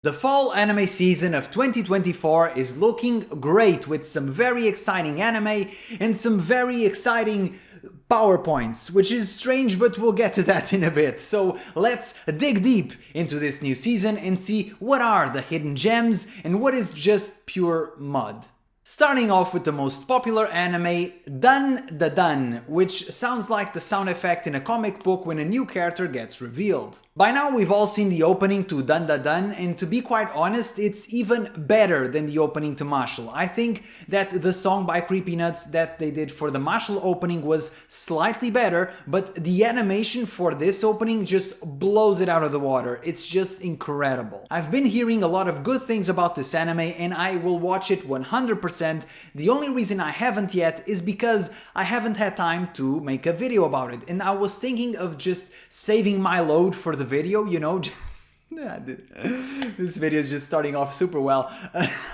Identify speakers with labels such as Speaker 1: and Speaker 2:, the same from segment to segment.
Speaker 1: The fall anime season of 2024 is looking great with some very exciting anime and some very exciting PowerPoints, which is strange, but we'll get to that in a bit. So let's dig deep into this new season and see what are the hidden gems and what is just pure mud. Starting off with the most popular anime, Dandadan, which sounds like the sound effect in a comic book when a new character gets revealed. By now we've all seen the opening to Dandadan, and to be quite honest, it's even better than the opening to Mashle. I think that the song by Creepy Nuts that they did for the Mashle opening was slightly better, but the animation for this opening just blows it out of the water. It's just incredible. I've been hearing a lot of good things about this anime and I will watch it 100%. The only reason I haven't yet is because I haven't had time to make a video about it, and I was thinking of just saving my load for the video, you know. This video is just starting off super well.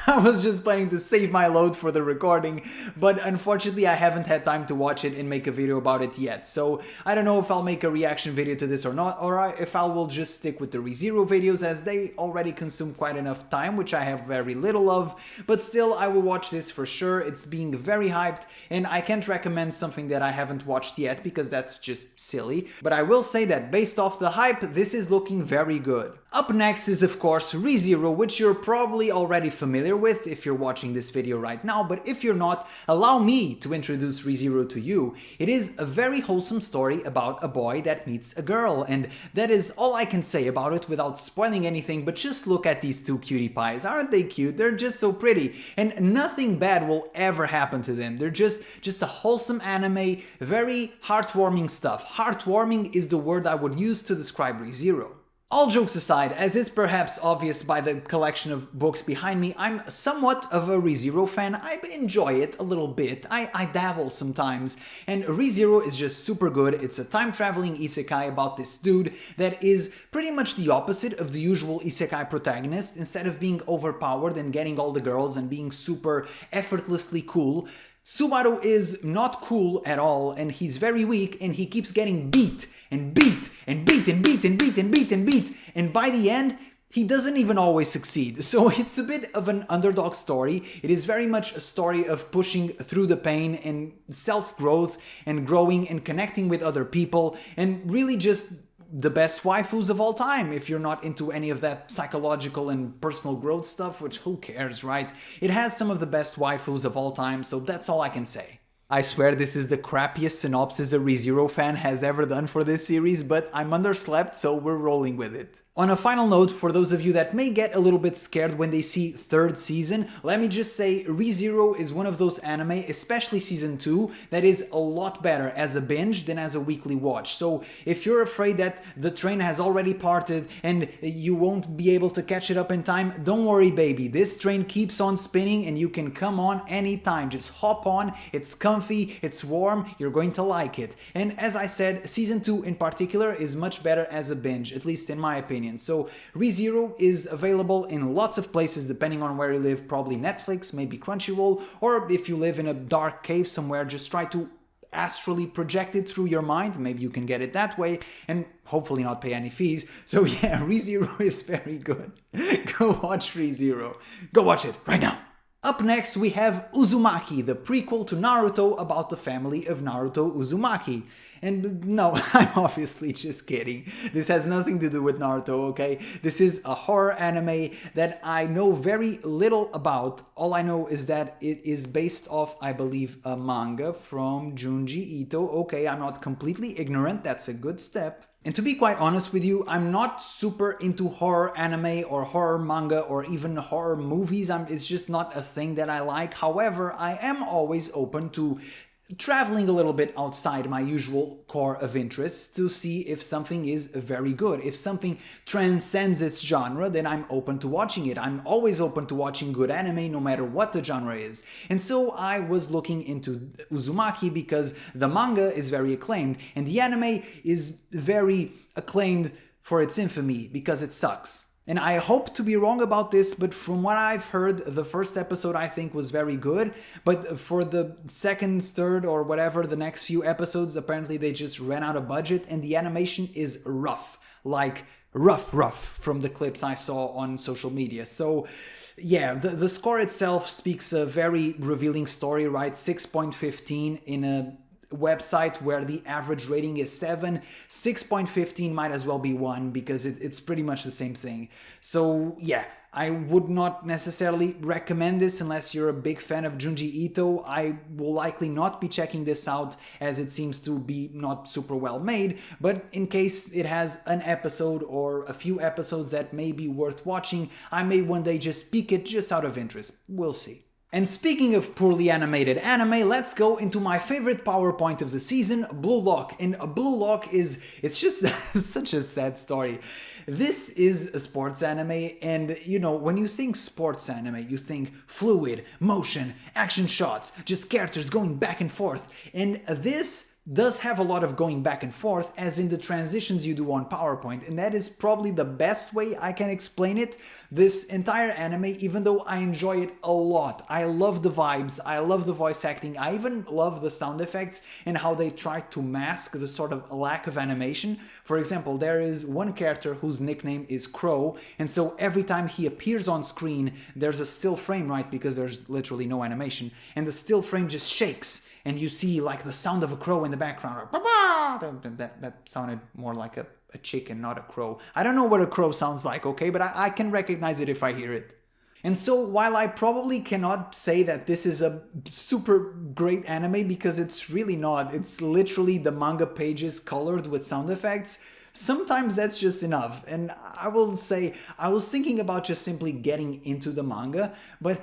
Speaker 1: I was just planning to save my load for the recording, but unfortunately I haven't had time to watch it and make a video about it yet. So I don't know if I'll make a reaction video to this or not, or if I will just stick with the ReZero videos, as they already consume quite enough time, which I have very little of. But still, I will watch this for sure. It's being very hyped, and I can't recommend something that I haven't watched yet because that's just silly. But I will say that based off the hype, this is looking very good. Up next is of course ReZero, which you're probably already familiar with if you're watching this video right now, but if you're not, allow me to introduce ReZero to you. It is a very wholesome story about a boy that meets a girl, and that is all I can say about it without spoiling anything, but just look at these two cutie pies. Aren't they cute? They're just so pretty, and nothing bad will ever happen to them. They're just a wholesome anime, very heartwarming stuff. Heartwarming is the word I would use to describe ReZero. All jokes aside, as is perhaps obvious by the collection of books behind me, I'm somewhat of a ReZero fan. I enjoy it a little bit. I dabble sometimes. And ReZero is just super good. It's a time-traveling isekai about this dude that is pretty much the opposite of the usual isekai protagonist. Instead of being overpowered and getting all the girls and being super effortlessly cool, Subaru is not cool at all, and he's very weak, and he keeps getting beat and beat and beat and beat and beat and beat and beat, and by the end he doesn't even always succeed. So it's a bit of an underdog story. It is very much a story of pushing through the pain and self-growth and growing and connecting with other people, and really just the best waifus of all time, if you're not into any of that psychological and personal growth stuff, which who cares, right? It has some of the best waifus of all time, so that's all I can say. I swear this is the crappiest synopsis a ReZero fan has ever done for this series, but I'm underslept, so we're rolling with it. On a final note, for those of you that may get a little bit scared when they see third season, let me just say ReZero is one of those anime, especially season 2, that is a lot better as a binge than as a weekly watch. So if you're afraid that the train has already parted and you won't be able to catch it up in time, don't worry baby, this train keeps on spinning and you can come on anytime. Just hop on, it's comfy, it's warm, you're going to like it. And as I said, season 2 in particular is much better as a binge, at least in my opinion. So ReZero is available in lots of places depending on where you live, probably Netflix, maybe Crunchyroll, or if you live in a dark cave somewhere, just try to astrally project it through your mind, maybe you can get it that way, and hopefully not pay any fees. So yeah, ReZero is very good. Go watch ReZero. Go watch it right now. Up next we have Uzumaki, the prequel to Naruto about the family of Naruto Uzumaki. And no, I'm obviously just kidding. This has nothing to do with Naruto, okay? This is a horror anime that I know very little about. All I know is that it is based off, I believe, a manga from Junji Ito. Okay, I'm not completely ignorant. That's a good step. And to be quite honest with you, I'm not super into horror anime or horror manga or even horror movies. It's just not a thing that I like. However, I am always open to traveling a little bit outside my usual core of interests to see if something is very good. If something transcends its genre, then I'm open to watching it. I'm always open to watching good anime no matter what the genre is. And so I was looking into Uzumaki because the manga is very acclaimed and the anime is very acclaimed for its infamy because it sucks. And I hope to be wrong about this, but from what I've heard, the first episode I think was very good, but for the second, third, or whatever, the next few episodes, apparently they just ran out of budget and the animation is rough. Like rough from the clips I saw on social media. So yeah, the score itself speaks a very revealing story, right? 6.15 in a website where the average rating is 7. 6.15 might as well be 1 because it's pretty much the same thing. So yeah, I would not necessarily recommend this unless you're a big fan of Junji Ito. I will likely not be checking this out as it seems to be not super well made, but in case it has an episode or a few episodes that may be worth watching, I may one day just peek it just out of interest. We'll see. And speaking of poorly animated anime, let's go into my favorite PowerPoint of the season, Blue Lock. And Blue Lock it's just such a sad story. This is a sports anime, and you know, when you think sports anime, you think fluid, motion, action shots, just characters going back and forth. And this does have a lot of going back and forth, as in the transitions you do on PowerPoint, and that is probably the best way I can explain it. This entire anime, even though I enjoy it a lot, I love the vibes, I love the voice acting, I even love the sound effects and how they try to mask the sort of lack of animation. For example, there is one character whose nickname is Crow, and so every time he appears on screen, there's a still frame, right, because there's literally no animation, and the still frame just shakes. And you see like the sound of a crow in the background. That sounded more like a chicken, not a crow. I don't know what a crow sounds like, okay? But I can recognize it if I hear it. And so while I probably cannot say that this is a super great anime because it's really not. It's literally the manga pages colored with sound effects. Sometimes that's just enough. And I will say, I was thinking about just simply getting into the manga, but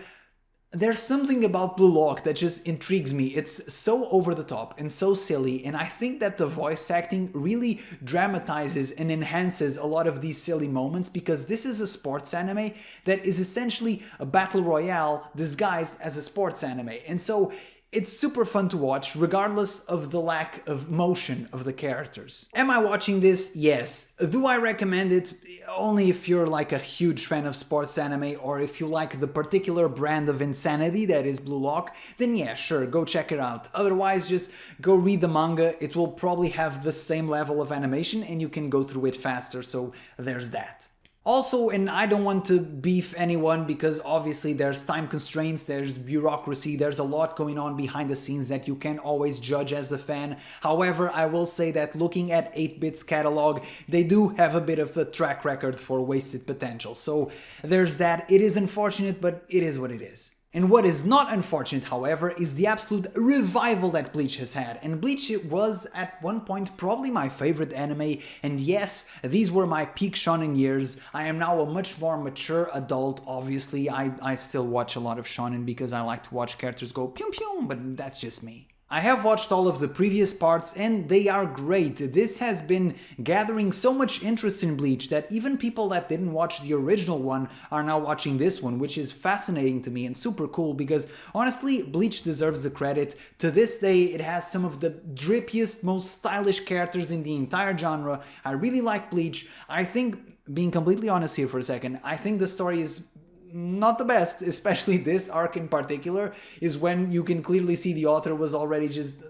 Speaker 1: there's something about Blue Lock that just intrigues me. It's so over the top and so silly, and I think that the voice acting really dramatizes and enhances a lot of these silly moments, because this is a sports anime that is essentially a battle royale disguised as a sports anime. And so it's super fun to watch, regardless of the lack of motion of the characters. Am I watching this? Yes. Do I recommend it? Only if you're like a huge fan of sports anime, or if you like the particular brand of insanity that is Blue Lock, then yeah, sure, go check it out. Otherwise, just go read the manga. It will probably have the same level of animation and you can go through it faster, so there's that. Also, and I don't want to beef anyone because obviously there's time constraints, there's bureaucracy, there's a lot going on behind the scenes that you can't always judge as a fan. However, I will say that looking at 8-Bit's catalog, they do have a bit of a track record for wasted potential. So there's that. It is unfortunate, but it is what it is. And what is not unfortunate, however, is the absolute revival that Bleach has had. And Bleach was, at one point, probably my favorite anime, and yes, these were my peak shonen years. I am now a much more mature adult, obviously. I still watch a lot of shonen because I like to watch characters go pyum pyum, but that's just me. I have watched all of the previous parts and they are great. This has been gathering so much interest in Bleach that even people that didn't watch the original one are now watching this one, which is fascinating to me and super cool because honestly, Bleach deserves the credit. To this day, it has some of the drippiest, most stylish characters in the entire genre. I really like Bleach. I think, being completely honest here for a second, I think the story is not the best, especially this arc in particular, is when you can clearly see the author was already just,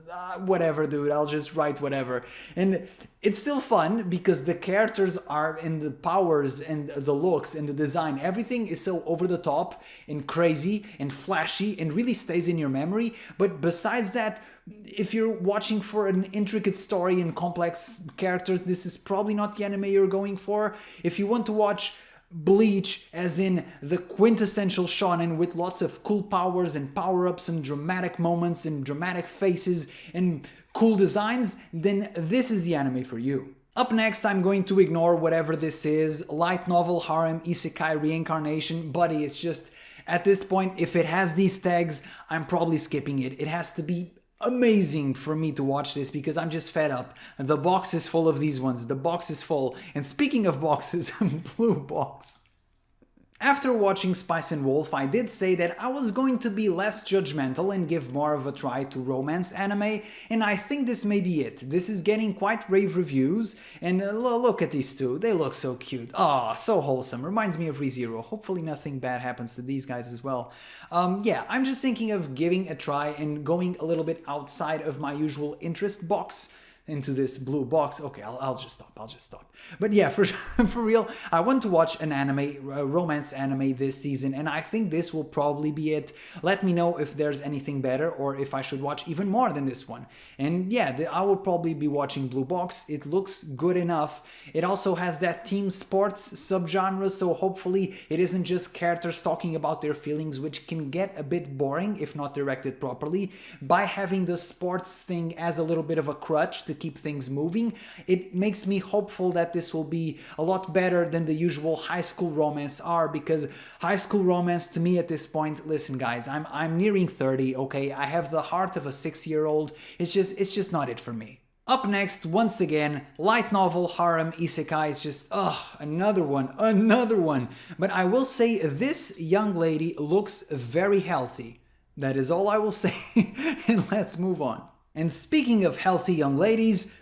Speaker 1: whatever dude, I'll just write whatever. And it's still fun because the characters are in the powers and the looks and the design. Everything is so over the top and crazy and flashy and really stays in your memory. But besides that, if you're watching for an intricate story and complex characters, this is probably not the anime you're going for. If you want to watch Bleach, as in the quintessential shonen with lots of cool powers and power-ups and dramatic moments and dramatic faces and cool designs, then this is the anime for you. Up next, I'm going to ignore whatever this is, light novel, harem, isekai, reincarnation, buddy, it's just, at this point, if it has these tags, I'm probably skipping it. It has to be amazing for me to watch this because I'm just fed up. The box is full of these ones. The box is full. And speaking of boxes, blue box. After watching Spice and Wolf, I did say that I was going to be less judgmental and give more of a try to romance anime, and I think this may be it. This is getting quite rave reviews, and look at these two, they look so cute. Ah, so wholesome, reminds me of ReZero. Hopefully nothing bad happens to these guys as well. Yeah, I'm just thinking of giving a try and going a little bit outside of my usual interest box. into this blue box. Okay, I'll just stop. But yeah, for for real, I want to watch an anime, a romance anime this season, and I think this will probably be it. Let me know if there's anything better or if I should watch even more than this one. And yeah, I will probably be watching Blue Box. It looks good enough. It also has that team sports subgenre, so hopefully it isn't just characters talking about their feelings, which can get a bit boring if not directed properly. By having the sports thing as a little bit of a crutch to keep things moving, it makes me hopeful that this will be a lot better than the usual high school romance are, because high school romance to me at this point, listen guys, I'm nearing 30, okay? I have the heart of a 6-year-old. It's just not it for me. Up next, once again, light novel, harem, isekai. It's just, another one. But I will say this young lady looks very healthy. That is all I will say, and let's move on. And speaking of healthy young ladies,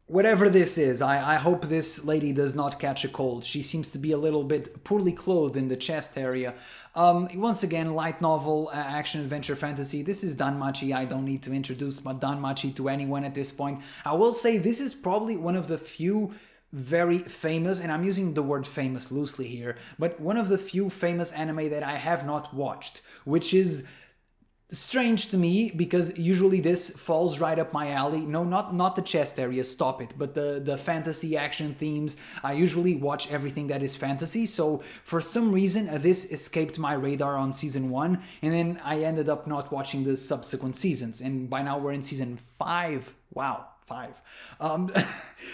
Speaker 1: whatever this is, I hope this lady does not catch a cold. She seems to be a little bit poorly clothed in the chest area. Once again, light novel, action, adventure, fantasy. This is Danmachi. I don't need to introduce my Danmachi to anyone at this point. I will say this is probably one of the few very famous, and I'm using the word famous loosely here, but one of the few famous anime that I have not watched, which is strange to me because usually this falls right up my alley. No, not the chest area, stop it, but the fantasy action themes. I usually watch everything that is fantasy, so for some reason this escaped my radar on season 1, and then I ended up not watching the subsequent seasons, and by now we're in season 5. Wow. 5.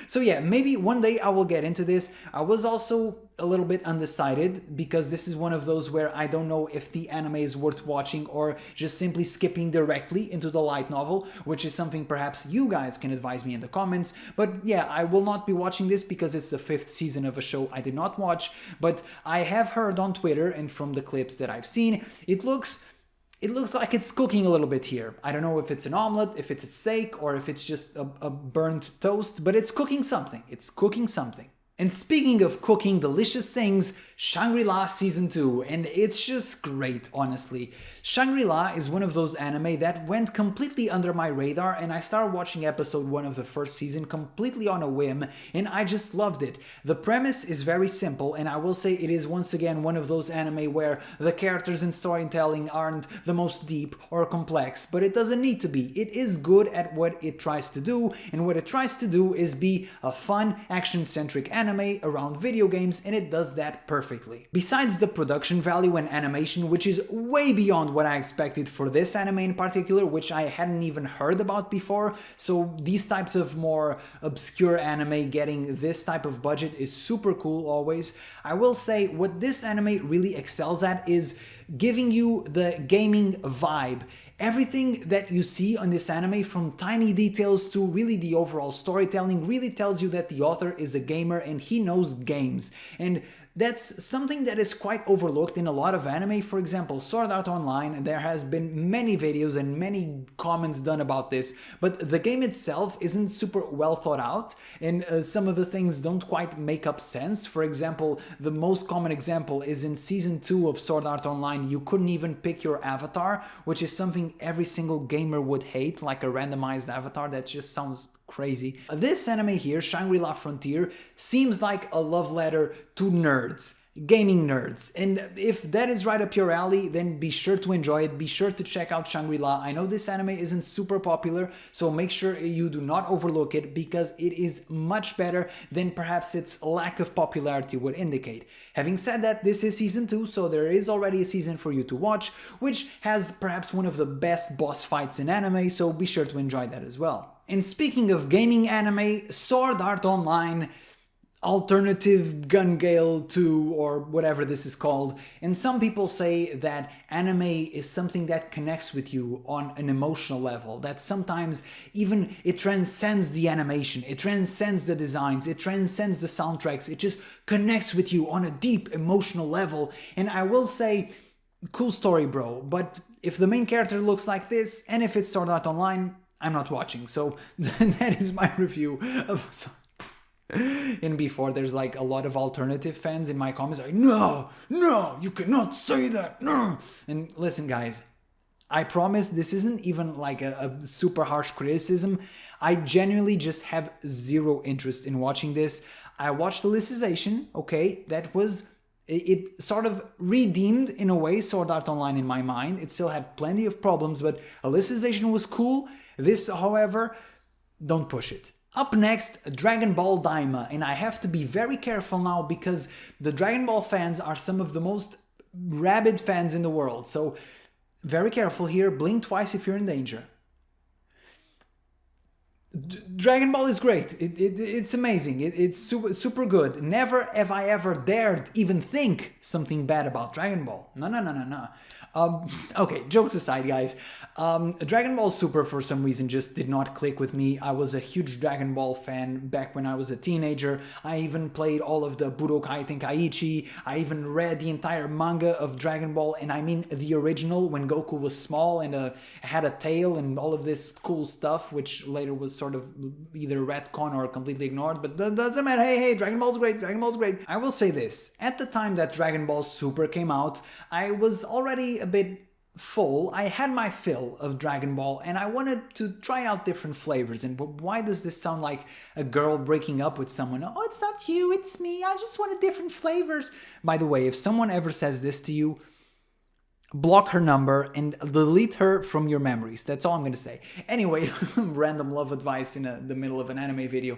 Speaker 1: So yeah, maybe one day I will get into this. I was also a little bit undecided because this is one of those where I don't know if the anime is worth watching or just simply skipping directly into the light novel, which is something perhaps you guys can advise me in the comments. But yeah, I will not be watching this because it's the 5th season of a show I did not watch, but I have heard on Twitter and from the clips that I've seen, it looks like it's cooking a little bit here. I don't know if it's an omelet, if it's a steak, or if it's just a burnt toast, but it's cooking something. It's cooking something. And speaking of cooking delicious things, Shangri-La Season 2, and it's just great, honestly. Shangri-La is one of those anime that went completely under my radar, and I started watching episode 1 of the first season completely on a whim, and I just loved it. The premise is very simple, and I will say it is once again one of those anime where the characters and storytelling aren't the most deep or complex, but it doesn't need to be. It is good at what it tries to do, and what it tries to do is be a fun, action-centric anime around video games, and it does that perfectly. Besides the production value and animation, which is way beyond what I expected for this anime in particular, which I hadn't even heard about before, so these types of more obscure anime getting this type of budget is super cool always. I will say what this anime really excels at is giving you the gaming vibe. Everything that you see on this anime, from tiny details to really the overall storytelling, really tells you that the author is a gamer and he knows games. And that's something that is quite overlooked in a lot of anime. For example, Sword Art Online, there has been many videos and many comments done about this, but the game itself isn't super well thought out, and some of the things don't quite make up sense. For example, the most common example is in Season 2 of Sword Art Online, you couldn't even pick your avatar, which is something every single gamer would hate, like a randomized avatar. That just sounds crazy. This anime here, Shangri-La Frontier, seems like a love letter to nerds, gaming nerds, and if that is right up your alley, then be sure to enjoy it. Be sure to check out Shangri-La. I know this anime isn't super popular, so make sure you do not overlook it because it is much better than perhaps its lack of popularity would indicate. Having said that, this is season 2, so there is already a season for you to watch, which has perhaps one of the best boss fights in anime, so be sure to enjoy that as well. And speaking of gaming anime, Sword Art Online Alternative Gun Gale 2, or whatever this is called, and some people say that anime is something that connects with you on an emotional level, that sometimes even it transcends the animation, it transcends the designs, it transcends the soundtracks, it just connects with you on a deep emotional level. And I will say, cool story, bro, but if the main character looks like this, and if it's Sword Art Online, I'm not watching. So that is my review of... And before, there's like a lot of alternative fans in my comments like, no, you cannot say that, no. And listen guys, I promise this isn't even like a super harsh criticism. I genuinely just have zero interest in watching this. I watched Alicization, okay, that was... It sort of redeemed, in a way, Sword Art Online in my mind. It still had plenty of problems, but Alicization was cool. This, however, don't push it. Up next, Dragon Ball Daima, and I have to be very careful now because the Dragon Ball fans are some of the most rabid fans in the world, so very careful here, blink twice if you're in danger. Dragon Ball is great. It's amazing. It's super good. Never have I ever dared even think something bad about Dragon Ball. No. Okay, jokes aside, guys. Dragon Ball Super, for some reason, just did not click with me. I was a huge Dragon Ball fan back when I was a teenager. I even played all of the Budokai Tenkaichi. I even read the entire manga of Dragon Ball, and I mean the original, when Goku was small and had a tail and all of this cool stuff, which later was sort of either retcon or completely ignored, but that doesn't matter. Hey, Dragon Ball's great, Dragon Ball's great. I will say this, at the time that Dragon Ball Super came out, I was already a bit full. I had my fill of Dragon Ball and I wanted to try out different flavors. And why does this sound like a girl breaking up with someone? Oh, it's not you, it's me. I just wanted different flavors. By the way, if someone ever says this to you, block her number and delete her from your memories. That's all I'm going to say. Anyway, random love advice in the middle of an anime video.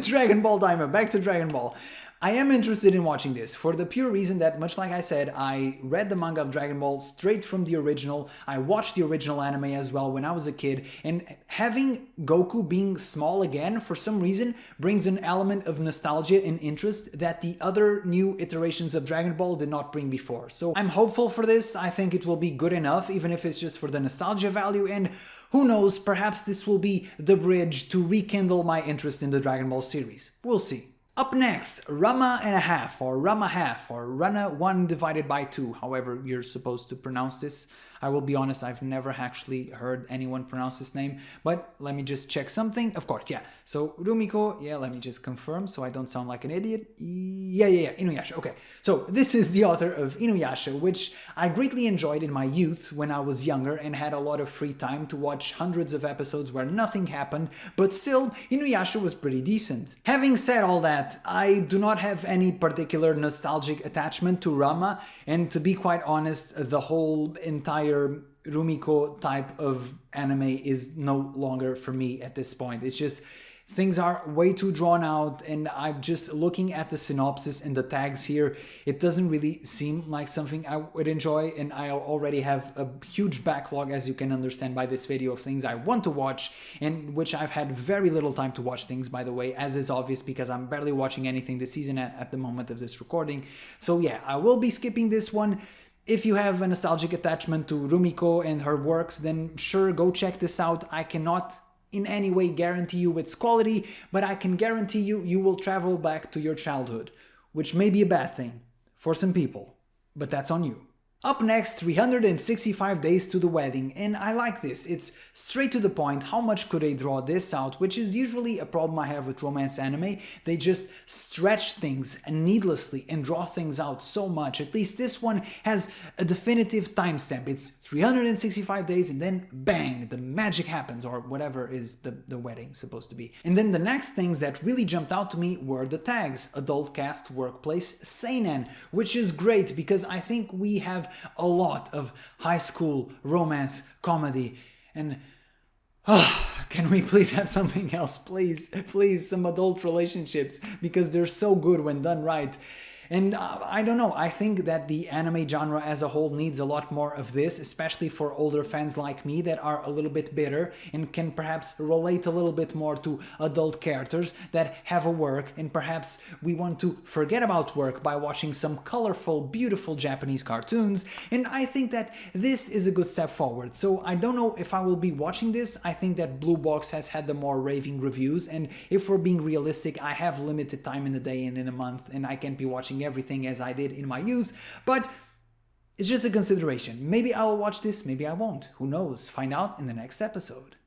Speaker 1: Dragon Ball Daima, back to Dragon Ball. I am interested in watching this for the pure reason that, much like I said, I read the manga of Dragon Ball straight from the original. I watched the original anime as well when I was a kid, and having Goku being small again for some reason brings an element of nostalgia and interest that the other new iterations of Dragon Ball did not bring before. So I'm hopeful for this. I think it will be good enough, even if it's just for the nostalgia value, and who knows, perhaps this will be the bridge to rekindle my interest in the Dragon Ball series. We'll see. Up next, Ranma and a half, or Ranma half, or Ranma 1 divided by 2, however you're supposed to pronounce this. I will be honest, I've never actually heard anyone pronounce this name, but let me just check something. Of course, yeah. So Rumiko, yeah, let me just confirm so I don't sound like an idiot. Yeah, Inuyasha, okay. So this is the author of Inuyasha, which I greatly enjoyed in my youth when I was younger and had a lot of free time to watch hundreds of episodes where nothing happened, but still, Inuyasha was pretty decent. Having said all that, I do not have any particular nostalgic attachment to Ranma, and to be quite honest, the whole entire Rumiko type of anime is no longer for me at this point. It's just, things are way too drawn out, and I'm just looking at the synopsis and the tags here. It doesn't really seem like something I would enjoy, and I already have a huge backlog, as you can understand by this video, of things I want to watch, and which I've had very little time to watch things, by the way, as is obvious because I'm barely watching anything this season at the moment of this recording. So yeah, I will be skipping this one. If you have a nostalgic attachment to Rumiko and her works, then sure, go check this out. I cannot in any way guarantee you its quality, but I can guarantee you will travel back to your childhood, which may be a bad thing for some people, but that's on you. Up next, 365 Days to the Wedding, and I like this. It's straight to the point. How much could they draw this out? Which is usually a problem I have with romance anime. They just stretch things needlessly and draw things out so much. At least this one has a definitive timestamp. It's 365 days and then bang, the magic happens, or whatever is the wedding supposed to be. And then the next things that really jumped out to me were the tags. Adult Cast Workplace Seinen, which is great because I think we have a lot of high school romance comedy, and can we please have something else? Please, some adult relationships, because they're so good when done right. And I don't know, I think that the anime genre as a whole needs a lot more of this, especially for older fans like me that are a little bit bitter and can perhaps relate a little bit more to adult characters that have a work, and perhaps we want to forget about work by watching some colorful, beautiful Japanese cartoons, and I think that this is a good step forward. So I don't know if I will be watching this. I think that Blue Box has had the more raving reviews, and if we're being realistic, I have limited time in a day and in a month, and I can't be watching everything as I did in my youth, but it's just a consideration. Maybe I will watch this, maybe I won't. Who knows? Find out in the next episode.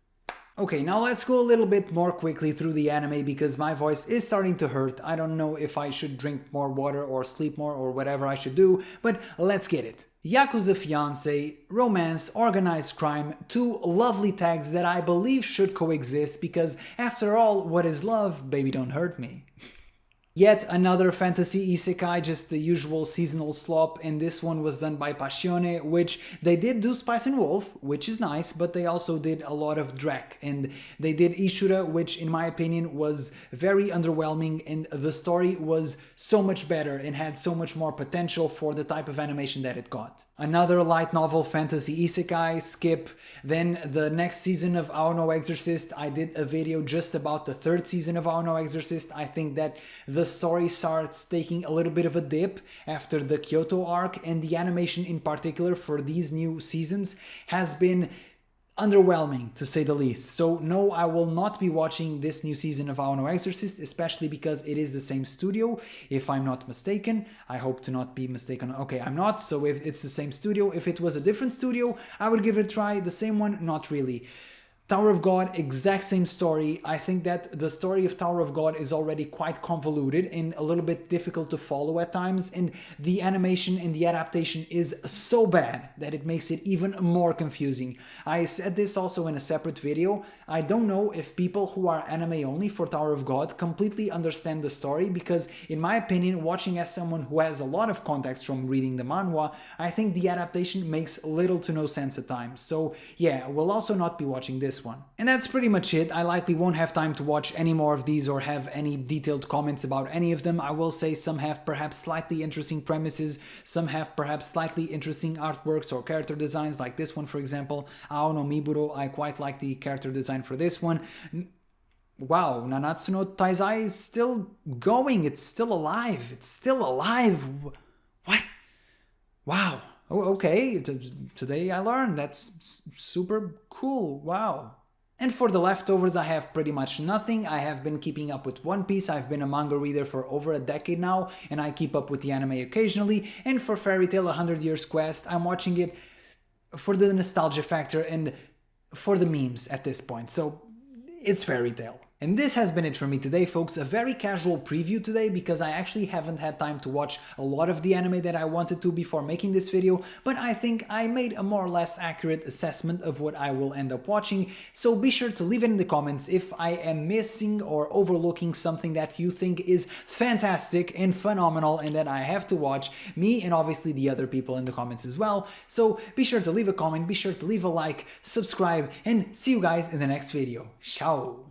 Speaker 1: Okay, now let's go a little bit more quickly through the anime because my voice is starting to hurt. I don't know if I should drink more water or sleep more or whatever I should do, but let's get it. Yakuza Fiancé, Romance, Organized Crime, two lovely tags that I believe should coexist because, after all, what is love? Baby, don't hurt me. Yet another fantasy isekai, just the usual seasonal slop, and this one was done by Passione, which they did do Spice and Wolf, which is nice, but they also did a lot of Drek, and they did Ishura, which in my opinion was very underwhelming, and the story was so much better and had so much more potential for the type of animation that it got. Another light novel fantasy isekai, Skip. Then the next season of Ao no Exorcist, I did a video just about the third season of Ao no Exorcist. I think that the story starts taking a little bit of a dip after the Kyoto arc, and the animation in particular for these new seasons has been underwhelming, to say the least. So no, I will not be watching this new season of Ao no Exorcist, especially because it is the same studio, if I'm not mistaken. I hope to not be mistaken. Okay, I'm not, so if it's the same studio, if it was a different studio, I would give it a try. The same one, not really. Tower of God, exact same story. I think that the story of Tower of God is already quite convoluted and a little bit difficult to follow at times, and the animation and the adaptation is so bad that it makes it even more confusing. I said this also in a separate video. I don't know if people who are anime only for Tower of God completely understand the story, because in my opinion, watching as someone who has a lot of context from reading the manhwa, I think the adaptation makes little to no sense at times. So yeah, we'll also not be watching this one. And that's pretty much it. I likely won't have time to watch any more of these or have any detailed comments about any of them. I will say some have perhaps slightly interesting premises, some have perhaps slightly interesting artworks or character designs, like this one for example, Ao no Miburo. I quite like the character design for this one. Wow, Nanatsu no Taizai is still going, it's still alive, it's still alive. What? Wow. Oh, okay, today I learned. That's super cool. Wow. And for the leftovers, I have pretty much nothing. I have been keeping up with One Piece. I've been a manga reader for over a decade now, and I keep up with the anime occasionally. And for Fairy Tail 100 Years Quest, I'm watching it for the nostalgia factor and for the memes at this point. So it's Fairy Tail. And this has been it for me today, folks. A very casual preview today because I actually haven't had time to watch a lot of the anime that I wanted to before making this video, but I think I made a more or less accurate assessment of what I will end up watching. So be sure to leave it in the comments if I am missing or overlooking something that you think is fantastic and phenomenal and that I have to watch, me and obviously the other people in the comments as well. So be sure to leave a comment, be sure to leave a like, subscribe, and see you guys in the next video. Ciao!